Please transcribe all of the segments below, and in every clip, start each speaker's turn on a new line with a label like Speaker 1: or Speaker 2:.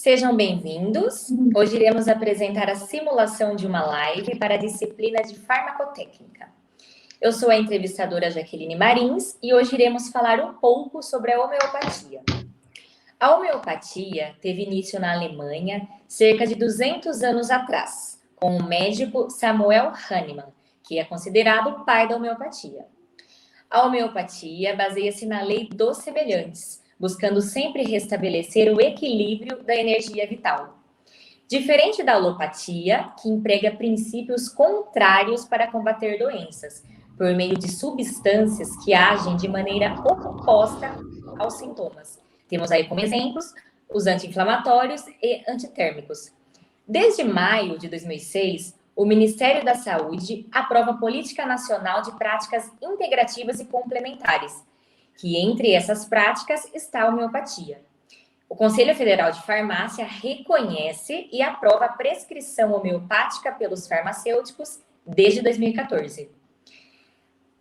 Speaker 1: Sejam bem-vindos. Hoje iremos apresentar a simulação de uma live para a disciplina de farmacotécnica. Eu sou a entrevistadora Jaqueline Marins e hoje iremos falar um pouco sobre a homeopatia. A homeopatia teve início na Alemanha cerca de 200 anos atrás, com o médico Samuel Hahnemann, que é considerado o pai da homeopatia. A homeopatia baseia-se na lei dos semelhantes, buscando sempre restabelecer o equilíbrio da energia vital. Diferente da alopatia, que emprega princípios contrários para combater doenças, por meio de substâncias que agem de maneira oposta aos sintomas. Temos aí como exemplos os anti-inflamatórios e antitérmicos. Desde maio de 2006, o Ministério da Saúde aprova a Política Nacional de Práticas Integrativas e Complementares, que entre essas práticas está a homeopatia. O Conselho Federal de Farmácia reconhece e aprova a prescrição homeopática pelos farmacêuticos desde 2014.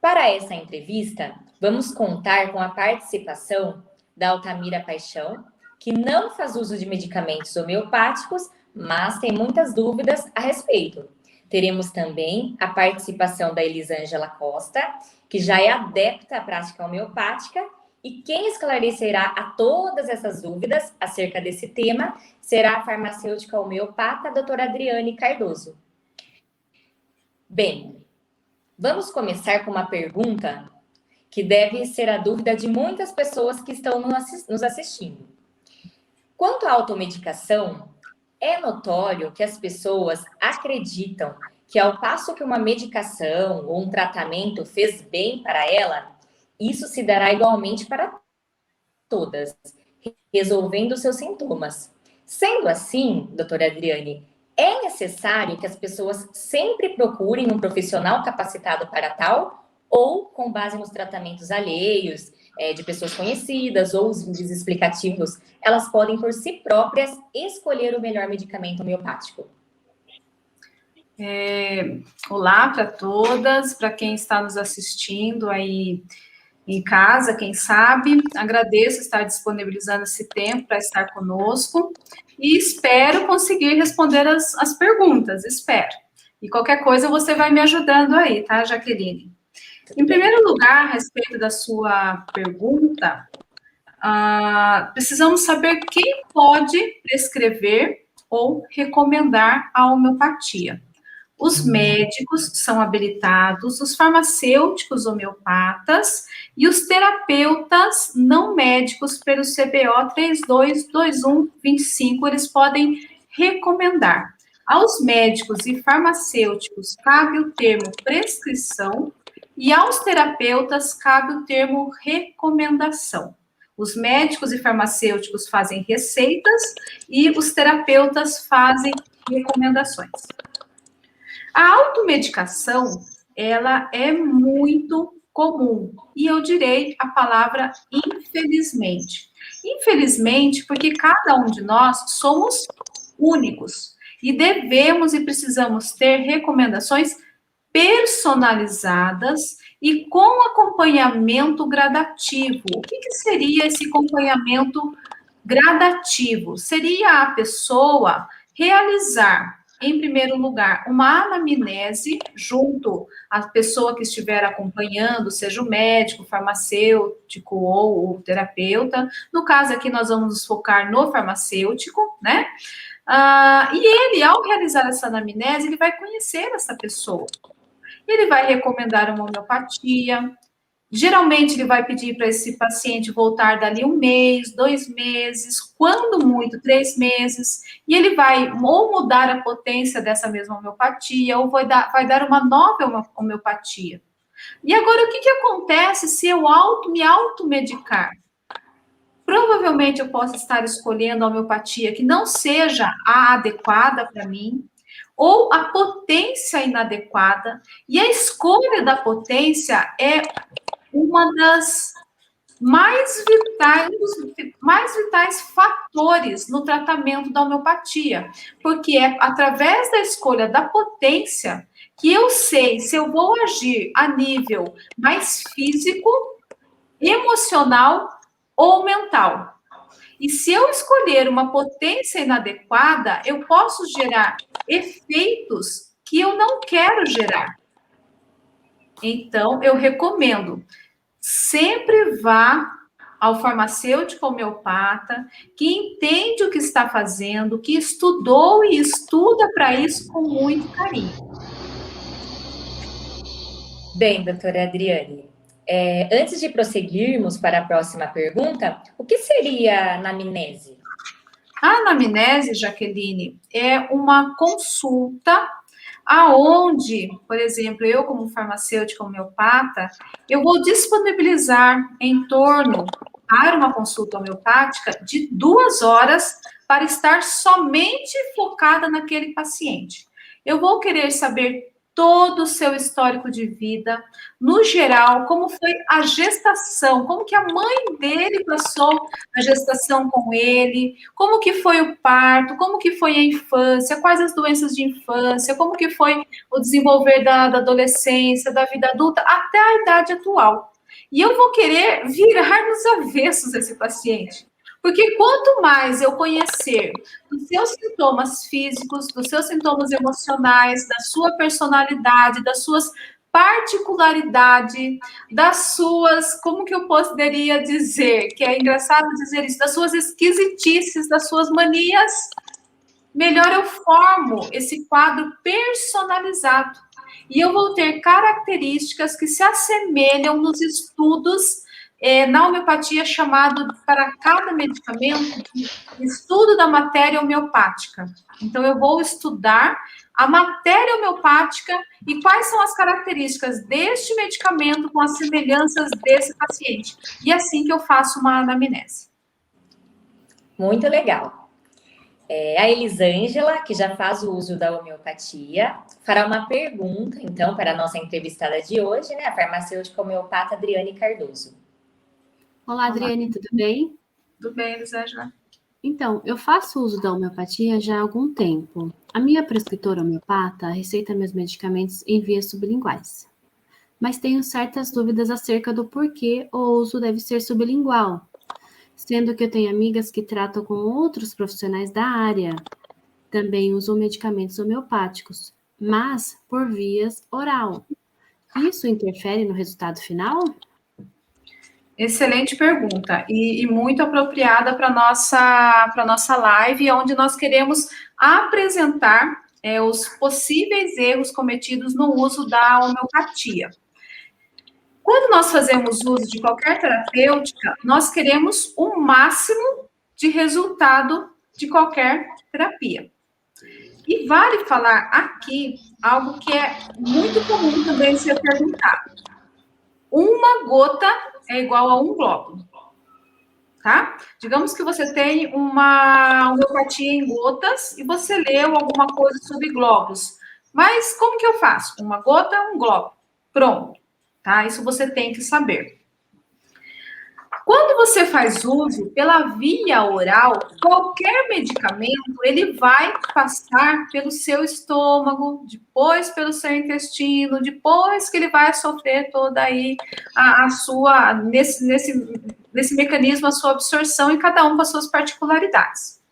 Speaker 1: Para essa entrevista, vamos contar com a participação da Altamira Paixão, que não faz uso de medicamentos homeopáticos, mas tem muitas dúvidas a respeito. Teremos também a participação da Elisângela Costa, que já é adepta à prática homeopática, e quem esclarecerá a todas essas dúvidas acerca desse tema será a farmacêutica homeopata, doutora Adriane Cardoso. Bem, vamos começar com uma pergunta que deve ser a dúvida de muitas pessoas que estão nos assistindo. Quanto à automedicação, é notório que as pessoas acreditam que ao passo que uma medicação ou um tratamento fez bem para ela, isso se dará igualmente para todas, resolvendo seus sintomas. Sendo assim, doutora Adriane, é necessário que as pessoas sempre procurem um profissional capacitado para tal, ou com base nos tratamentos alheios, de pessoas conhecidas, ou os vídeos explicativos, elas podem por si próprias escolher o melhor medicamento homeopático?
Speaker 2: Olá para todas, para quem está nos assistindo aí em casa, quem sabe, agradeço estar disponibilizando esse tempo para estar conosco e espero conseguir responder as perguntas, espero. E qualquer coisa você vai me ajudando aí, tá, Jaqueline? Em primeiro lugar, a respeito da sua pergunta, precisamos saber quem pode prescrever ou recomendar a homeopatia. Os médicos são habilitados, os farmacêuticos homeopatas e os terapeutas não médicos pelo CBO 322125, eles podem recomendar. Aos médicos e farmacêuticos cabe o termo prescrição e aos terapeutas cabe o termo recomendação. Os médicos e farmacêuticos fazem receitas e os terapeutas fazem recomendações. A automedicação, ela é muito comum, e eu direi a palavra infelizmente. Infelizmente, porque cada um de nós somos únicos, e devemos e precisamos ter recomendações personalizadas e com acompanhamento gradativo. O que seria esse acompanhamento gradativo? Seria a pessoa realizar, em primeiro lugar, uma anamnese junto à pessoa que estiver acompanhando, seja o médico, o farmacêutico ou o terapeuta. No caso aqui, nós vamos nos focar no farmacêutico, né? E ele, ao realizar essa anamnese, ele vai conhecer essa pessoa. Ele vai recomendar uma homeopatia. Geralmente, ele vai pedir para esse paciente voltar dali 1 mês, 2 meses, quando muito, 3 meses, e ele vai ou mudar a potência dessa mesma homeopatia, ou vai dar uma nova homeopatia. E agora, o que acontece se eu me automedicar? Provavelmente, eu posso estar escolhendo a homeopatia que não seja a adequada para mim, ou a potência inadequada, e a escolha da potência é uma das mais vitais fatores no tratamento da homeopatia, porque é através da escolha da potência que eu sei se eu vou agir a nível mais físico, emocional ou mental. E se eu escolher uma potência inadequada, eu posso gerar efeitos que eu não quero gerar. Então, eu recomendo, sempre vá ao farmacêutico homeopata, que entende o que está fazendo, que estudou e estuda para isso com muito carinho.
Speaker 1: Bem, doutora Adriane, antes de prosseguirmos para a próxima pergunta, o que seria a anamnese?
Speaker 2: A anamnese, Jaqueline, é uma consulta aonde, por exemplo, eu como farmacêutica homeopata, eu vou disponibilizar em torno para uma consulta homeopática de 2 horas para estar somente focada naquele paciente. Eu vou querer saber todo o seu histórico de vida, no geral, como foi a gestação, como que a mãe dele passou a gestação com ele, como que foi o parto, como que foi a infância, quais as doenças de infância, como que foi o desenvolver da adolescência, da vida adulta, até a idade atual. E eu vou querer virar nos avessos esse paciente. Porque quanto mais eu conhecer dos seus sintomas físicos, dos seus sintomas emocionais, da sua personalidade, das suas particularidades, das suas, como que eu poderia dizer, que é engraçado dizer isso, das suas esquisitices, das suas manias, melhor eu formo esse quadro personalizado. E eu vou ter características que se assemelham nos estudos na homeopatia chamado para cada medicamento de estudo da matéria homeopática. Então, eu vou estudar a matéria homeopática e quais são as características deste medicamento com as semelhanças desse paciente. E assim que eu faço uma anamnese.
Speaker 1: Muito legal. A Elisângela, que já faz o uso da homeopatia, fará uma pergunta, então, para a nossa entrevistada de hoje, né, a farmacêutica homeopata Adriane Cardoso.
Speaker 3: Olá, Adriane, tudo bem?
Speaker 2: Tudo bem, Elisângela?
Speaker 3: Então, eu faço uso da homeopatia já há algum tempo. A minha prescritora homeopata receita meus medicamentos em vias sublinguais. Mas tenho certas dúvidas acerca do porquê o uso deve ser sublingual, sendo que eu tenho amigas que tratam com outros profissionais da área. Também usam medicamentos homeopáticos, mas por vias oral. Isso interfere no resultado final?
Speaker 2: Excelente pergunta e muito apropriada para nossa live, onde nós queremos apresentar os possíveis erros cometidos no uso da homeopatia. Quando nós fazemos uso de qualquer terapêutica, nós queremos o máximo de resultado de qualquer terapia. E vale falar aqui algo que é muito comum também ser perguntado. Uma gota é igual a um glóbulo, tá? Digamos que você tem uma homeopatia em gotas e você leu alguma coisa sobre glóbulos. Mas como que eu faço? Uma gota, um glóbulo. Pronto, tá? Isso você tem que saber. Quando você faz uso pela via oral, qualquer medicamento, ele vai passar pelo seu estômago, depois pelo seu intestino, depois que ele vai sofrer toda aí a sua, nesse mecanismo, a sua absorção, e cada um com as suas particularidades.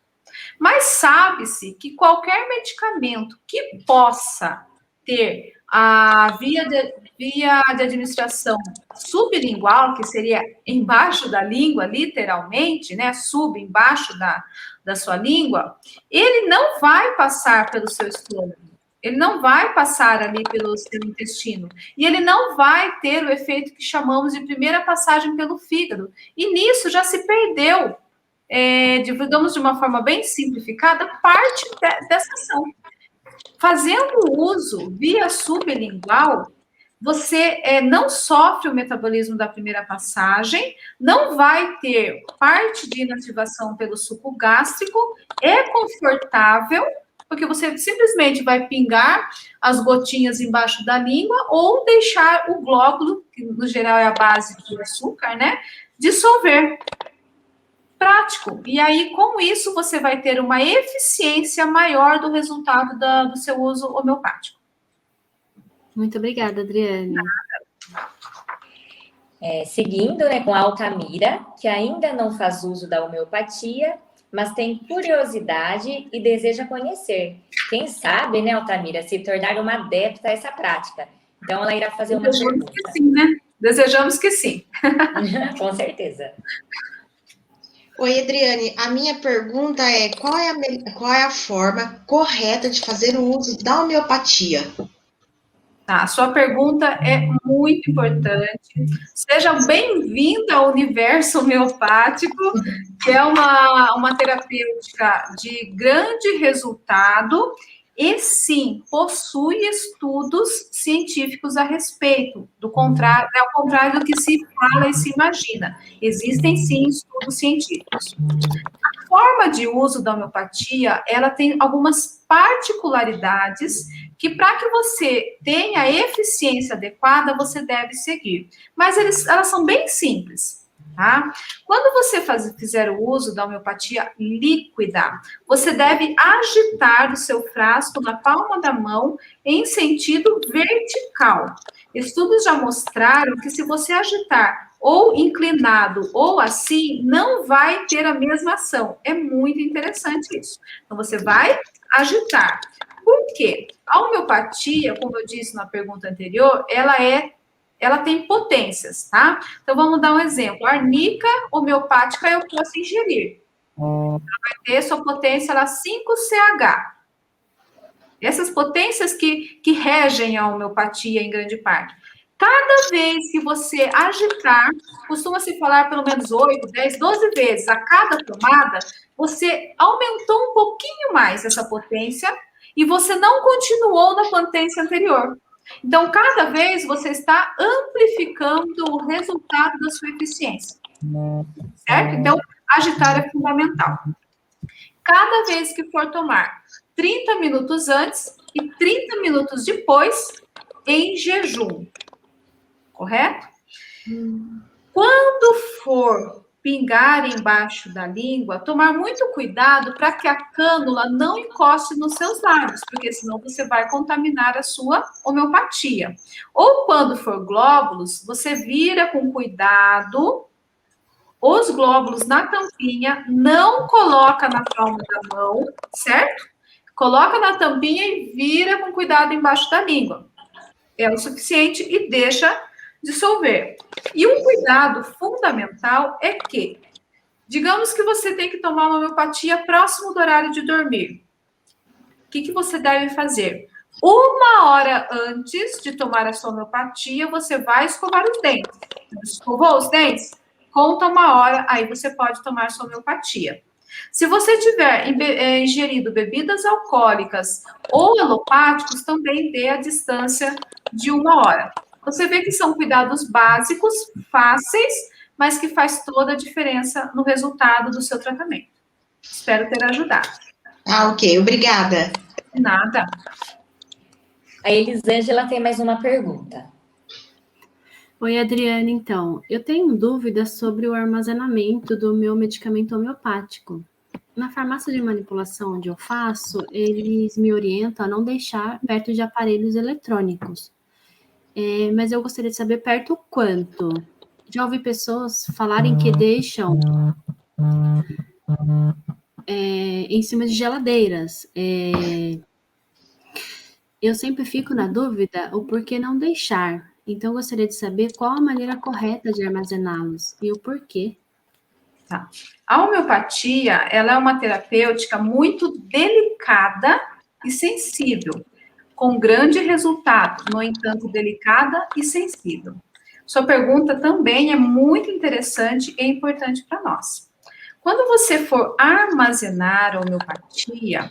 Speaker 2: Mas sabe-se que qualquer medicamento que possa ter a via de administração sublingual, que seria embaixo da língua, literalmente, né? Embaixo da sua língua, ele não vai passar pelo seu estômago, ele não vai passar ali pelo seu intestino, e ele não vai ter o efeito que chamamos de primeira passagem pelo fígado. E nisso já se perdeu, digamos de uma forma bem simplificada, parte dessa ação. Fazendo uso via sublingual, você não sofre o metabolismo da primeira passagem, não vai ter parte de inativação pelo suco gástrico, é confortável, porque você simplesmente vai pingar as gotinhas embaixo da língua ou deixar o glóbulo, que no geral é a base do açúcar, né, dissolver. Prático. E aí, com isso, você vai ter uma eficiência maior do resultado do seu uso homeopático.
Speaker 3: Muito obrigada, Adriane.
Speaker 1: Seguindo, né, com a Altamira, que ainda não faz uso da homeopatia, mas tem curiosidade e deseja conhecer. Quem sabe, né, Altamira, se tornar uma adepta a essa prática. Então, ela irá fazer uma
Speaker 2: Desejamos
Speaker 1: pergunta.
Speaker 2: que sim, né? Desejamos que sim.
Speaker 1: Com certeza.
Speaker 4: Oi, Adriane, a minha pergunta é qual é a forma correta de fazer o uso da homeopatia?
Speaker 2: Tá, a sua pergunta é muito importante. Seja bem-vinda ao universo homeopático, que é uma terapêutica de grande resultado e, sim, possui estudos científicos a respeito. Ao contrário do que se fala e se imagina. Existem, sim, estudos científicos. A forma de uso da homeopatia, ela tem algumas particularidades que, para que você tenha a eficiência adequada, você deve seguir. Mas elas são bem simples, tá? Quando você fizer o uso da homeopatia líquida, você deve agitar o seu frasco na palma da mão em sentido vertical. Estudos já mostraram que se você agitar ou inclinado ou assim, não vai ter a mesma ação. É muito interessante isso. Então, você vai agitar. Por quê? A homeopatia, como eu disse na pergunta anterior, ela tem potências, tá? Então, vamos dar um exemplo. A arnica homeopática eu posso ingerir. Ela vai ter sua potência lá 5CH. Essas potências que regem a homeopatia em grande parte. Cada vez que você agitar, costuma-se falar pelo menos 8, 10, 12 vezes a cada tomada, você aumentou um pouquinho mais essa potência e você não continuou na potência anterior. Então, cada vez você está amplificando o resultado da sua eficiência. Certo? Então, agitar é fundamental. Cada vez que for tomar 30 minutos antes e 30 minutos depois, em jejum. Correto? Quando for pingar embaixo da língua, tomar muito cuidado para que a cânula não encoste nos seus lábios, porque senão você vai contaminar a sua homeopatia. Ou quando for glóbulos, você vira com cuidado os glóbulos na tampinha, não coloca na palma da mão, certo? Coloca na tampinha e vira com cuidado embaixo da língua. É o suficiente e deixa dissolver. E um cuidado fundamental é que, digamos que você tem que tomar uma homeopatia próximo do horário de dormir. O que você deve fazer? 1 hora antes de tomar a sua homeopatia, você vai escovar os dentes. Escovou os dentes? Conta 1 hora, aí você pode tomar sua homeopatia. Se você tiver ingerido bebidas alcoólicas ou alopáticos, também dê a distância de 1 hora. Você vê que são cuidados básicos, fáceis, mas que faz toda a diferença no resultado do seu tratamento. Espero ter ajudado.
Speaker 4: Ah, ok. Obrigada.
Speaker 2: De nada.
Speaker 1: A Elisângela tem mais uma pergunta.
Speaker 3: Oi, Adriana, então, eu tenho dúvidas sobre o armazenamento do meu medicamento homeopático. Na farmácia de manipulação onde eu faço, eles me orientam a não deixar perto de aparelhos eletrônicos. Mas eu gostaria de saber perto quanto. Já ouvi pessoas falarem que deixam em cima de geladeiras. Eu sempre fico na dúvida o porquê não deixar. Então, eu gostaria de saber qual a maneira correta de armazená-los e o porquê.
Speaker 2: Tá. A homeopatia, ela é uma terapêutica muito delicada e sensível, com grande resultado, no entanto, delicada e sensível. Sua pergunta também é muito interessante e importante para nós. Quando você for armazenar a homeopatia,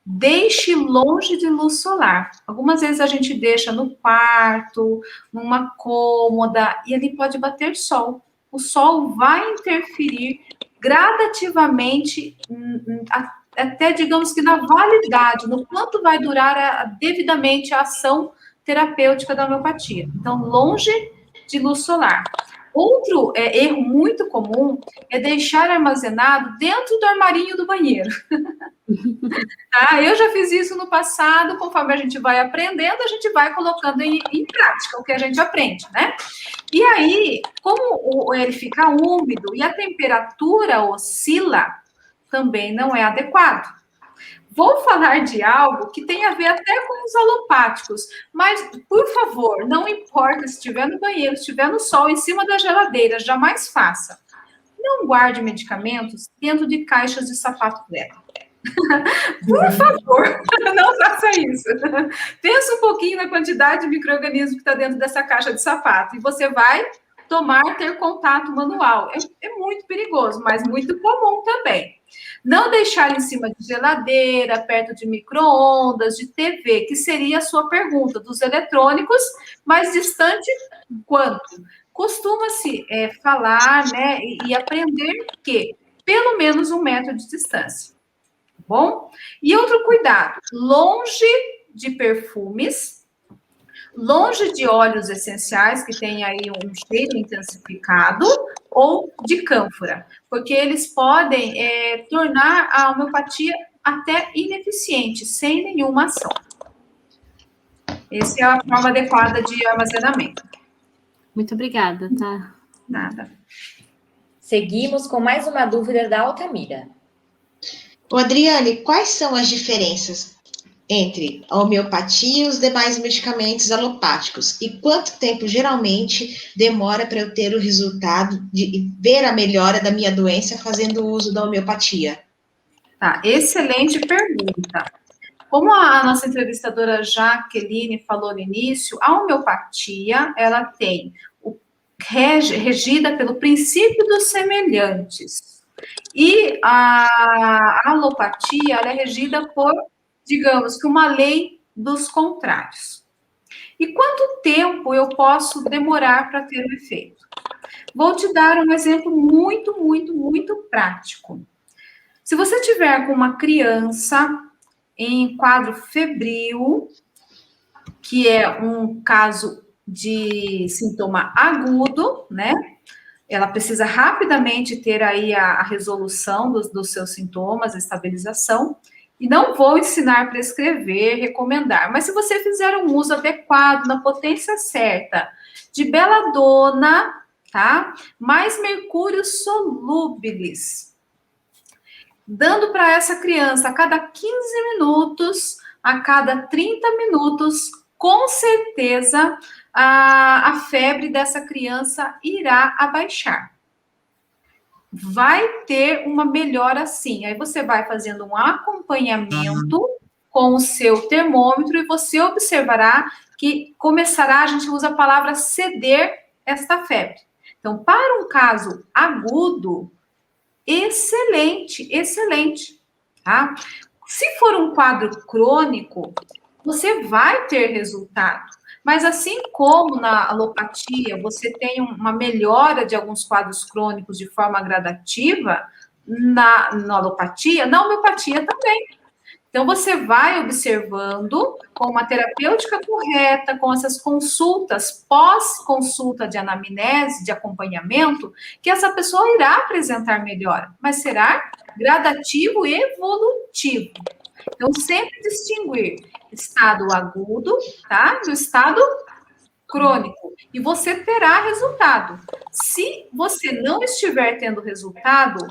Speaker 2: deixe longe de luz solar. Algumas vezes a gente deixa no quarto, numa cômoda, e ali pode bater sol. O sol vai interferir gradativamente, até, digamos que na validade, no quanto vai durar devidamente a ação terapêutica da homeopatia. Então, longe de luz solar. Outro erro muito comum é deixar armazenado dentro do armarinho do banheiro. Tá? Eu já fiz isso no passado, conforme a gente vai aprendendo, a gente vai colocando em prática o que a gente aprende, né? E aí, como ele fica úmido e a temperatura oscila, também não é adequado. Vou falar de algo que tem a ver até com os alopáticos, mas, por favor, não importa se estiver no banheiro, se estiver no sol, em cima da geladeira, jamais faça. Não guarde medicamentos dentro de caixas de sapato velho. Por favor, não faça isso. Pensa um pouquinho na quantidade de micro-organismos que está dentro dessa caixa de sapato e você vai ter contato manual. É muito perigoso, mas muito comum também. Não deixar em cima de geladeira, perto de micro-ondas, de TV, que seria a sua pergunta, dos eletrônicos, mais distante quanto? Costuma-se falar, né, e aprender que pelo menos 1 metro de distância. Bom? E outro cuidado, longe de perfumes, longe de óleos essenciais, que tem aí um cheiro intensificado, ou de cânfora, porque eles podem tornar a homeopatia até ineficiente, sem nenhuma ação. Essa é a forma adequada de armazenamento.
Speaker 3: Muito obrigada, tá?
Speaker 2: Nada.
Speaker 1: Seguimos com mais uma dúvida da Altamira.
Speaker 4: Ô, Adriane, quais são as diferenças entre a homeopatia e os demais medicamentos alopáticos? E quanto tempo geralmente demora para eu ter o resultado de ver a melhora da minha doença fazendo uso da homeopatia?
Speaker 2: Tá, excelente pergunta. Como a nossa entrevistadora Jaqueline falou no início, a homeopatia, ela tem regida pelo princípio dos semelhantes. E a alopatia, ela é regida por, digamos, que uma lei dos contrários. E quanto tempo eu posso demorar para ter o efeito? Vou te dar um exemplo muito prático. Se você tiver com uma criança em quadro febril, que é um caso de sintoma agudo, né? Ela precisa rapidamente ter aí a resolução dos seus sintomas, a estabilização. E não vou ensinar a prescrever, recomendar. Mas se você fizer um uso adequado, na potência certa, de beladona, tá? Mais mercúrio solúbilis, dando para essa criança a cada 15 minutos, a cada 30 minutos, com certeza a febre dessa criança irá abaixar. Vai ter uma melhora sim. Aí você vai fazendo um acompanhamento com o seu termômetro e você observará que começará, a gente usa a palavra ceder esta febre. Então, para um caso agudo, excelente, tá? Se for um quadro crônico, você vai ter resultado. Mas assim como na alopatia, você tem uma melhora de alguns quadros crônicos de forma gradativa, na alopatia, na homeopatia também. Então, você vai observando com uma terapêutica correta, com essas consultas, pós-consulta de anamnese, de acompanhamento, que essa pessoa irá apresentar melhora, mas será gradativo e evolutivo. Então, sempre distinguir estado agudo, tá? Do estado crônico. E você terá resultado. Se você não estiver tendo resultado,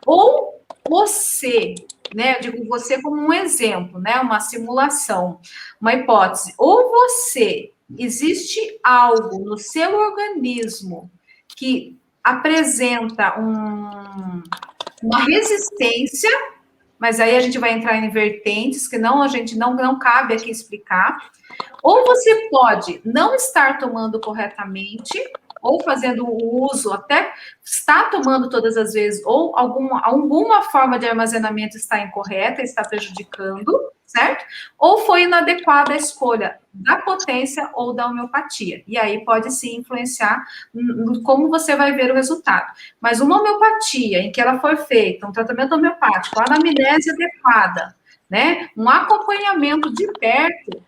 Speaker 2: ou você, né? Eu digo você como um exemplo, né? Uma simulação, uma hipótese. Ou você, existe algo no seu organismo que apresenta uma resistência, mas aí a gente vai entrar em vertentes que a gente não cabe aqui explicar. Ou você pode não estar tomando corretamente, ou fazendo o uso, até está tomando todas as vezes, ou alguma forma de armazenamento está incorreta, está prejudicando, certo? Ou foi inadequada a escolha da potência ou da homeopatia. E aí pode sim influenciar como você vai ver o resultado. Mas uma homeopatia em que ela for feita, um tratamento homeopático, a anamnese adequada, né? Um acompanhamento de perto,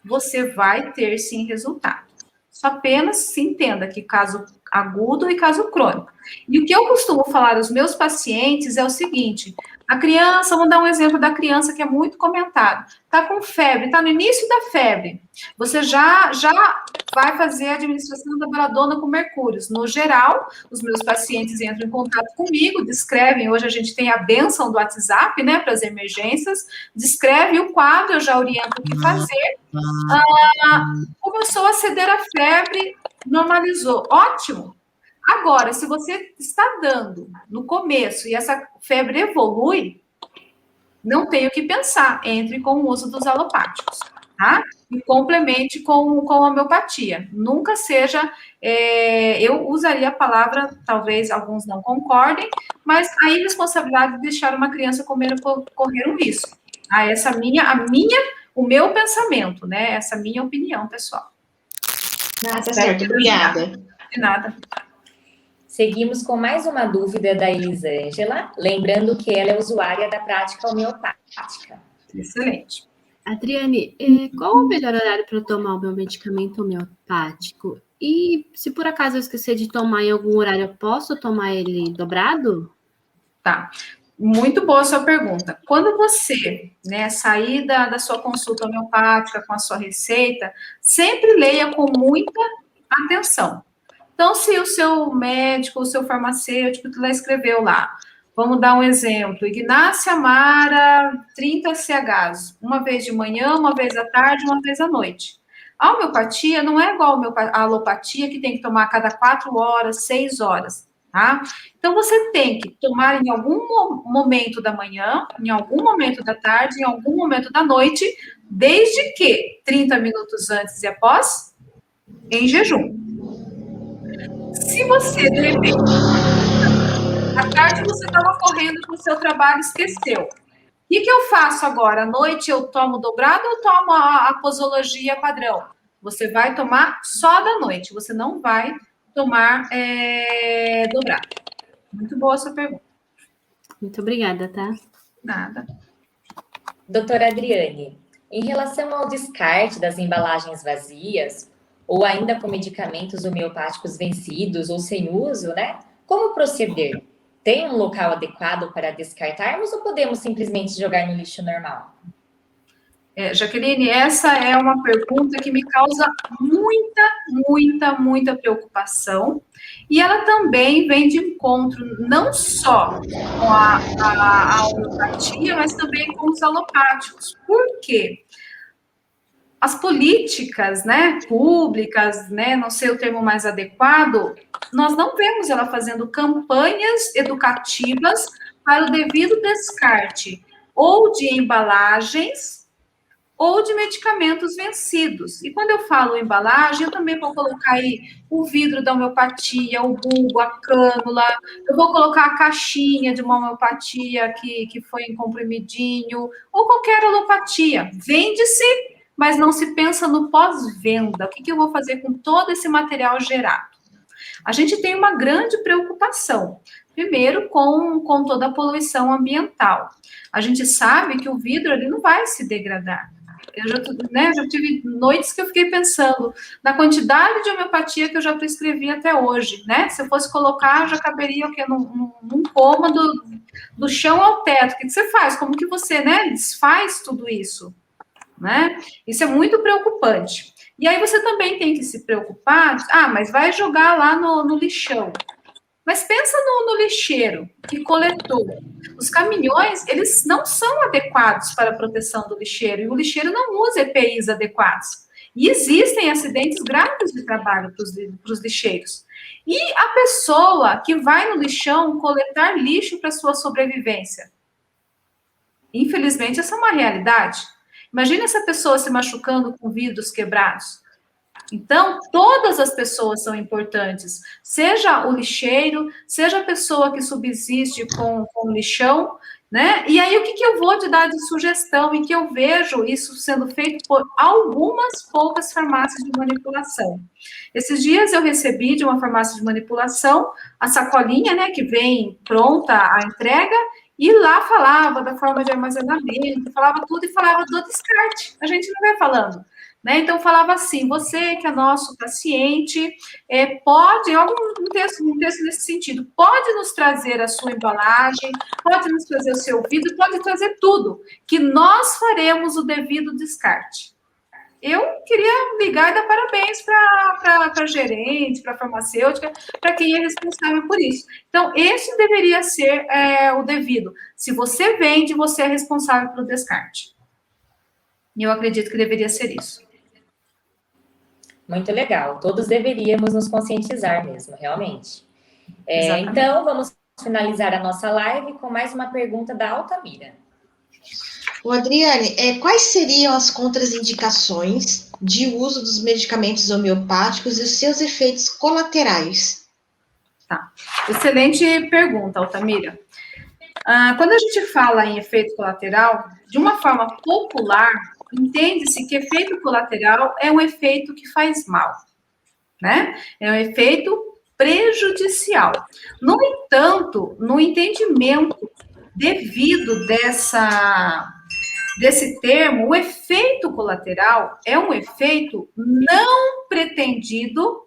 Speaker 2: você vai ter sim resultado. Só apenas se entenda que caso agudo e caso crônico. E o que eu costumo falar aos meus pacientes é o seguinte: a criança, vamos dar um exemplo da criança que é muito comentado, está com febre, está no início da febre, você já vai fazer a administração da beladona com mercúrios. No geral, os meus pacientes entram em contato comigo, descrevem, hoje a gente tem a bênção do WhatsApp, né, para as emergências, descreve o quadro, eu já oriento o que fazer. Começou a ceder a febre, normalizou, ótimo. Agora, se você está dando no começo e essa febre evolui, não tem o que pensar, entre com o uso dos alopáticos, tá? E complemente com a homeopatia. Nunca seja, eu usaria a palavra, talvez alguns não concordem, mas a irresponsabilidade de deixar uma criança correr um risco. Ah, o meu pensamento, né? Essa minha opinião, pessoal.
Speaker 4: Tá certo, obrigada.
Speaker 2: De nada.
Speaker 1: Seguimos com mais uma dúvida da Elisângela, lembrando que ela é usuária da prática homeopática.
Speaker 2: Excelente.
Speaker 3: Adriane, qual o melhor horário para eu tomar o meu medicamento homeopático? E se por acaso eu esquecer de tomar em algum horário, eu posso tomar ele dobrado?
Speaker 2: Tá. Muito boa a sua pergunta. Quando você, né, sair da sua consulta homeopática com a sua receita, sempre leia com muita atenção. Então, se o seu médico, o seu farmacêutico lá escreveu lá, vamos dar um exemplo, Ignácia Amara, 30 CHs, uma vez de manhã, uma vez à tarde, uma vez à noite. A homeopatia não é igual a alopatia, que tem que tomar a cada 4 horas, 6 horas, tá? Então, você tem que tomar em algum momento da manhã, em algum momento da tarde, em algum momento da noite, desde que 30 minutos antes e após, em jejum. Se você, de repente, à tarde você estava correndo para o seu trabalho e esqueceu. O que eu faço agora? À noite eu tomo dobrado ou tomo a posologia padrão? Você vai tomar só da noite, você não vai tomar dobrado. Muito boa a sua pergunta.
Speaker 3: Muito obrigada, tá?
Speaker 2: Nada.
Speaker 1: Doutora Adriane, em relação ao descarte das embalagens vazias, ou ainda com medicamentos homeopáticos vencidos ou sem uso, né? Como proceder? Tem um local adequado para descartarmos ou podemos simplesmente jogar no lixo normal?
Speaker 2: Jaqueline, essa é uma pergunta que me causa muita preocupação, e ela também vem de encontro não só com a homeopatia, mas também com os alopáticos. Por quê? As políticas, né, públicas, né, não sei o termo mais adequado, nós não vemos ela fazendo campanhas educativas para o devido descarte ou de embalagens ou de medicamentos vencidos. E quando eu falo embalagem, eu também vou colocar aí o vidro da homeopatia, o bulbo, a cânula, eu vou colocar a caixinha de uma homeopatia que foi em comprimidinho, ou qualquer alopatia. Vende-se, mas não se pensa no pós-venda. O que eu vou fazer com todo esse material gerado? A gente tem uma grande preocupação. Primeiro, com toda a poluição ambiental. A gente sabe que o vidro ele não vai se degradar. Eu já tive noites que eu fiquei pensando na quantidade de homeopatia que eu já prescrevi até hoje, né? Se eu fosse colocar, já caberia o quê? Num cômodo do chão ao teto. O que você faz? Como que você, né, desfaz tudo isso? Né? Isso é muito preocupante. E aí você também tem que se preocupar, mas vai jogar lá no lixão. Mas pensa no lixeiro que coletou. Os caminhões, eles não são adequados para a proteção do lixeiro, e o lixeiro não usa EPIs adequados. E existem acidentes graves de trabalho para os lixeiros. E a pessoa que vai no lixão coletar lixo para sua sobrevivência? Infelizmente, essa é uma realidade. Imagina essa pessoa se machucando com vidros quebrados. Então, todas as pessoas são importantes, seja o lixeiro, seja a pessoa que subsiste com o lixão, né? E aí, o que eu vou te dar de sugestão e que eu vejo isso sendo feito por algumas poucas farmácias de manipulação? Esses dias eu recebi de uma farmácia de manipulação a sacolinha, né, que vem pronta a entrega, e lá falava da forma de armazenamento, falava tudo e falava do descarte. A gente não vai falando. né? Então, falava assim, você que é nosso paciente, pode, um texto nesse sentido, pode nos trazer a sua embalagem, pode nos trazer o seu vidro, pode trazer tudo, que nós faremos o devido descarte. Eu queria ligar e dar parabéns para a gerente, para a farmacêutica, para quem é responsável por isso. Então, esse deveria ser o devido. Se você vende, você é responsável pelo descarte. E eu acredito que deveria ser isso.
Speaker 1: Muito legal. Todos deveríamos nos conscientizar mesmo, realmente. Então, vamos finalizar a nossa live com mais uma pergunta da Altamira.
Speaker 4: Adriane, quais seriam as contraindicações de uso dos medicamentos homeopáticos e os seus efeitos colaterais?
Speaker 2: Tá. Excelente pergunta, Altamira. Quando a gente fala em efeito colateral, de uma forma popular, entende-se que efeito colateral é um efeito que faz mal, né? É um efeito prejudicial. No entanto, no entendimento devido desse termo, o efeito colateral é um efeito não pretendido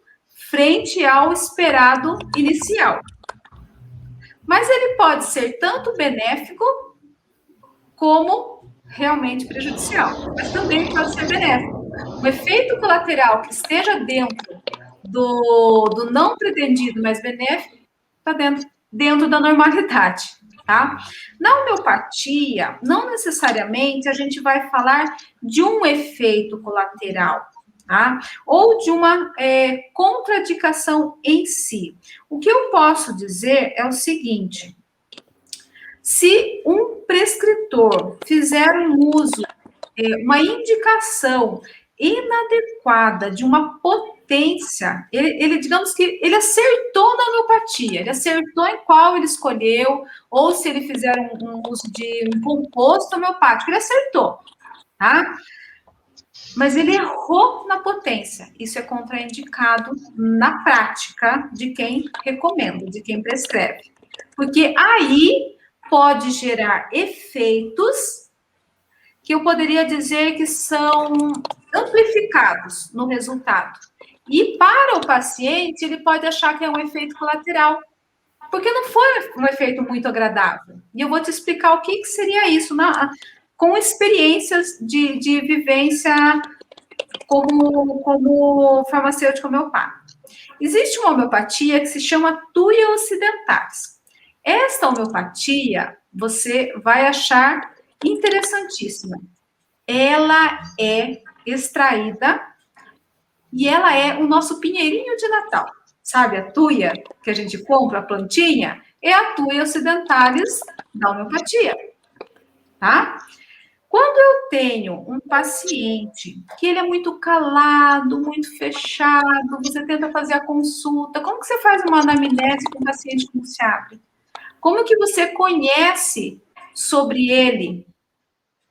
Speaker 2: frente ao esperado inicial. Mas ele pode ser tanto benéfico como realmente prejudicial, mas também pode ser benéfico. O efeito colateral que esteja dentro do não pretendido, mas benéfico, está dentro da normalidade, tá? Na homeopatia, não necessariamente a gente vai falar de um efeito colateral, tá? Ou de uma contraindicação em si. O que eu posso dizer é o seguinte: se um prescritor fizer um uso, uma indicação inadequada de uma potência, ele digamos que ele acertou na homeopatia, ele acertou em qual ele escolheu, ou se ele fizer um uso de um composto homeopático, ele acertou, tá? Mas ele errou na potência. Isso é contraindicado na prática de quem recomenda, de quem prescreve. Porque aí pode gerar efeitos que eu poderia dizer que são amplificados no resultado. E para o paciente, ele pode achar que é um efeito colateral, porque não foi um efeito muito agradável. E eu vou te explicar o que seria isso, com experiências de vivência como farmacêutico homeopata. Existe uma homeopatia que se chama Thuja occidentalis. Esta homeopatia, você vai achar interessantíssima. Ela é extraída e ela é o nosso pinheirinho de Natal. Sabe a tuia que a gente compra, a plantinha? É a Thuja occidentalis da homeopatia, tá? Quando eu tenho um paciente que ele é muito calado, muito fechado, você tenta fazer a consulta, como que você faz uma anamnese com um paciente que não se abre? Como que você conhece sobre ele?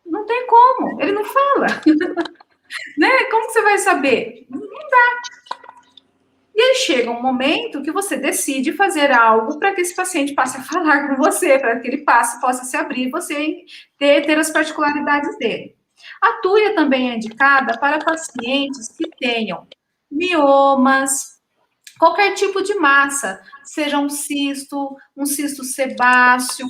Speaker 2: Não tem como, ele não fala. Né? Como que você vai saber? Não dá. E aí chega um momento que você decide fazer algo para que esse paciente passe a falar com você, para que ele possa se abrir, você ter as particularidades dele. A Thuja também é indicada para pacientes que tenham miomas, qualquer tipo de massa, seja um cisto sebáceo,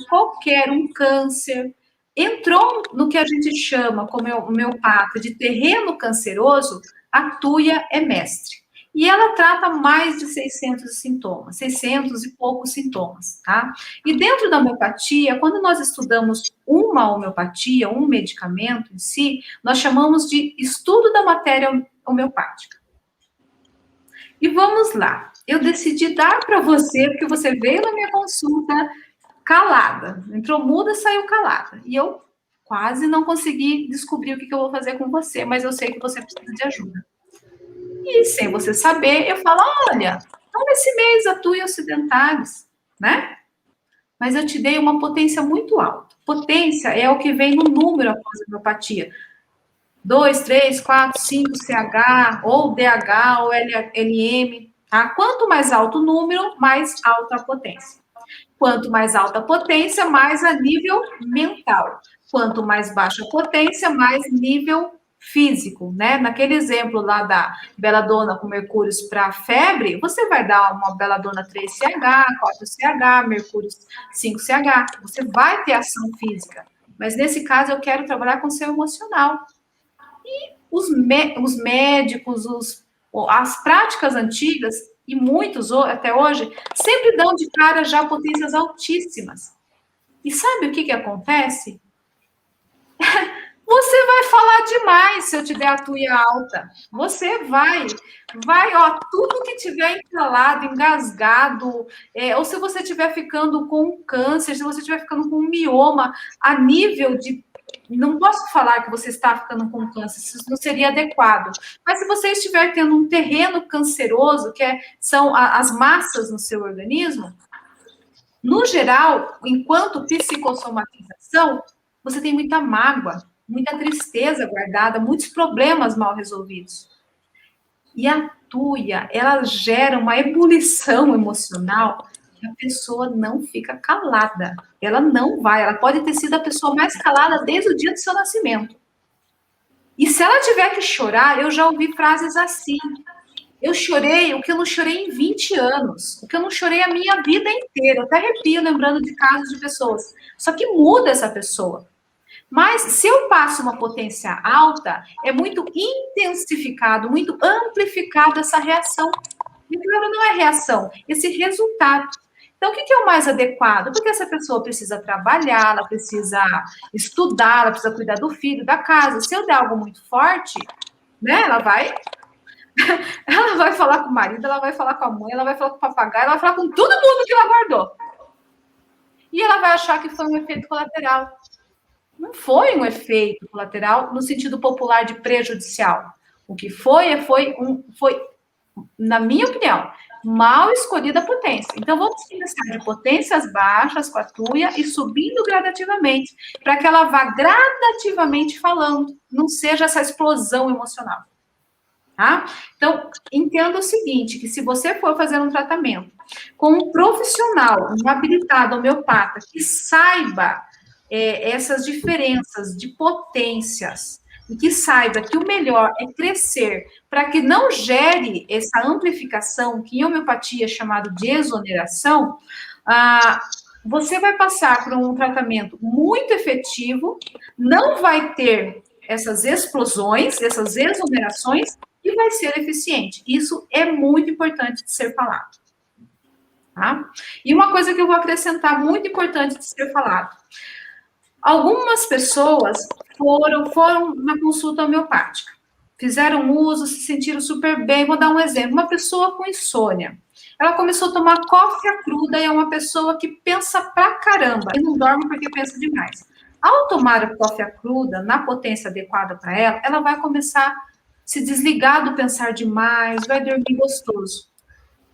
Speaker 2: um câncer. Entrou no que a gente chama, como homeopata, de terreno canceroso, a Thuja é mestre. E ela trata mais de 600 sintomas, 600 e poucos sintomas, tá? E dentro da homeopatia, quando nós estudamos uma homeopatia, um medicamento em si, nós chamamos de estudo da matéria homeopática. E vamos lá. Eu decidi dar para você, porque você veio na minha consulta calada. Entrou muda, saiu calada. E eu quase não consegui descobrir o que eu vou fazer com você, mas eu sei que você precisa de ajuda. E sem você saber, eu falo, olha, toma esse mês a Thuja occidentalis, né? Mas eu te dei uma potência muito alta. Potência é o que vem no número após a homeopatia. 2, 3, 4, 5 CH, ou DH, ou LM, tá? Quanto mais alto o número, mais alta a potência. Quanto mais alta a potência, mais a nível mental. Quanto mais baixa a potência, mais nível físico, né? Naquele exemplo lá da beladona com mercúrios para febre, você vai dar uma beladona 3CH, 4CH, mercúrio 5CH, você vai ter ação física. Mas nesse caso eu quero trabalhar com o seu emocional. E os médicos, as práticas antigas, e muitos até hoje, sempre dão de cara já potências altíssimas. E sabe o que acontece? Você vai falar demais se eu te der a tuia alta. Você vai, ó, tudo que tiver entalado, engasgado, ou se você estiver ficando com câncer, se você estiver ficando com um mioma, a nível de... Não posso falar que você está ficando com câncer, isso não seria adequado. Mas se você estiver tendo um terreno canceroso, são as massas no seu organismo, no geral, enquanto psicossomatização, você tem muita mágoa, muita tristeza guardada, muitos problemas mal resolvidos. E a tuia, ela gera uma ebulição emocional que a pessoa não fica calada. Ela não vai, ela pode ter sido a pessoa mais calada desde o dia do seu nascimento. E se ela tiver que chorar, eu já ouvi frases assim: eu chorei o que eu não chorei em 20 anos, o que eu não chorei a minha vida inteira. Eu até arrepio lembrando de casos de pessoas. Só que muda essa pessoa. Mas se eu passo uma potência alta, é muito intensificado, muito amplificado essa reação. E claro, não é reação, esse resultado. Então, o que é o mais adequado? Porque essa pessoa precisa trabalhar, ela precisa estudar, ela precisa cuidar do filho, da casa. Se eu der algo muito forte, né, ela vai falar com o marido, ela vai falar com a mãe, ela vai falar com o papagaio, ela vai falar com todo mundo que ela guardou. E ela vai achar que foi um efeito colateral. Não foi um efeito colateral no sentido popular de prejudicial. O que foi, na minha opinião, mal escolhida a potência. Então, vamos começar de potências baixas com a tuia e subindo gradativamente, para que ela vá gradativamente falando, não seja essa explosão emocional. Tá? Então, entenda o seguinte, que se você for fazer um tratamento com um profissional, um habilitado homeopata, que saiba essas diferenças de potências, e que saiba que o melhor é crescer para que não gere essa amplificação, que em homeopatia é chamado de exoneração, você vai passar por um tratamento muito efetivo, não vai ter essas explosões, essas exonerações, e vai ser eficiente. Isso é muito importante de ser falado. Tá? E uma coisa que eu vou acrescentar, muito importante de ser falado. Algumas pessoas foram na consulta homeopática, fizeram uso, se sentiram super bem. Vou dar um exemplo. Uma pessoa com insônia. Ela começou a tomar cófia cruda e é uma pessoa que pensa pra caramba e não dorme porque pensa demais. Ao tomar a cófia cruda, na potência adequada para ela, ela vai começar a se desligar do pensar demais, vai dormir gostoso.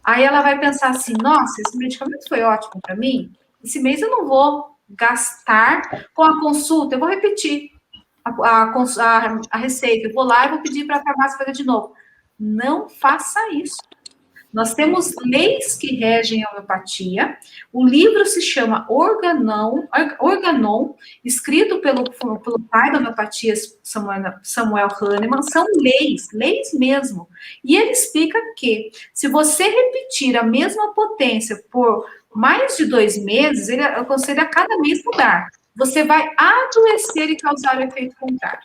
Speaker 2: Aí ela vai pensar assim, nossa, esse medicamento foi ótimo para mim, esse mês eu não vou gastar com a consulta, eu vou repetir a receita, eu vou lá e vou pedir para a farmácia fazer de novo. Não faça isso. Nós temos leis que regem a homeopatia. O livro se chama Organon, escrito pelo pai da homeopatia, Samuel Hahnemann. São leis mesmo. E ele explica que, se você repetir a mesma potência por mais de 2 meses, ele aconselha a cada mês mudar. Você vai adoecer e causar o efeito contrário.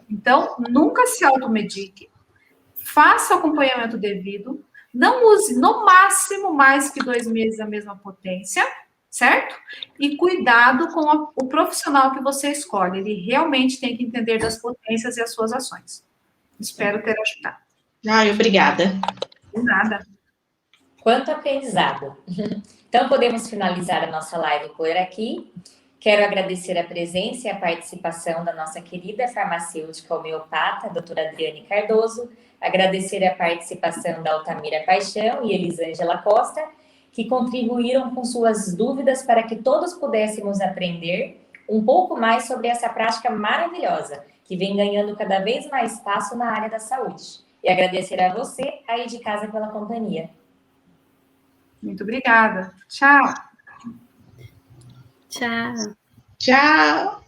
Speaker 2: Então, nunca se automedique. Faça o acompanhamento devido. Não use, no máximo, mais que 2 meses a mesma potência, certo? E cuidado com o profissional que você escolhe. Ele realmente tem que entender das potências e as suas ações. Espero ter ajudado.
Speaker 4: Ai, obrigada.
Speaker 2: De nada.
Speaker 1: Quanto aprendizado. Então, podemos finalizar a nossa live por aqui. Quero agradecer a presença e a participação da nossa querida farmacêutica homeopata, doutora Adriane Cardoso, agradecer a participação da Altamira Paixão e Elisângela Costa, que contribuíram com suas dúvidas para que todos pudéssemos aprender um pouco mais sobre essa prática maravilhosa, que vem ganhando cada vez mais espaço na área da saúde. E agradecer a você aí de casa pela companhia.
Speaker 2: Muito obrigada. Tchau.
Speaker 3: Tchau.
Speaker 4: Tchau.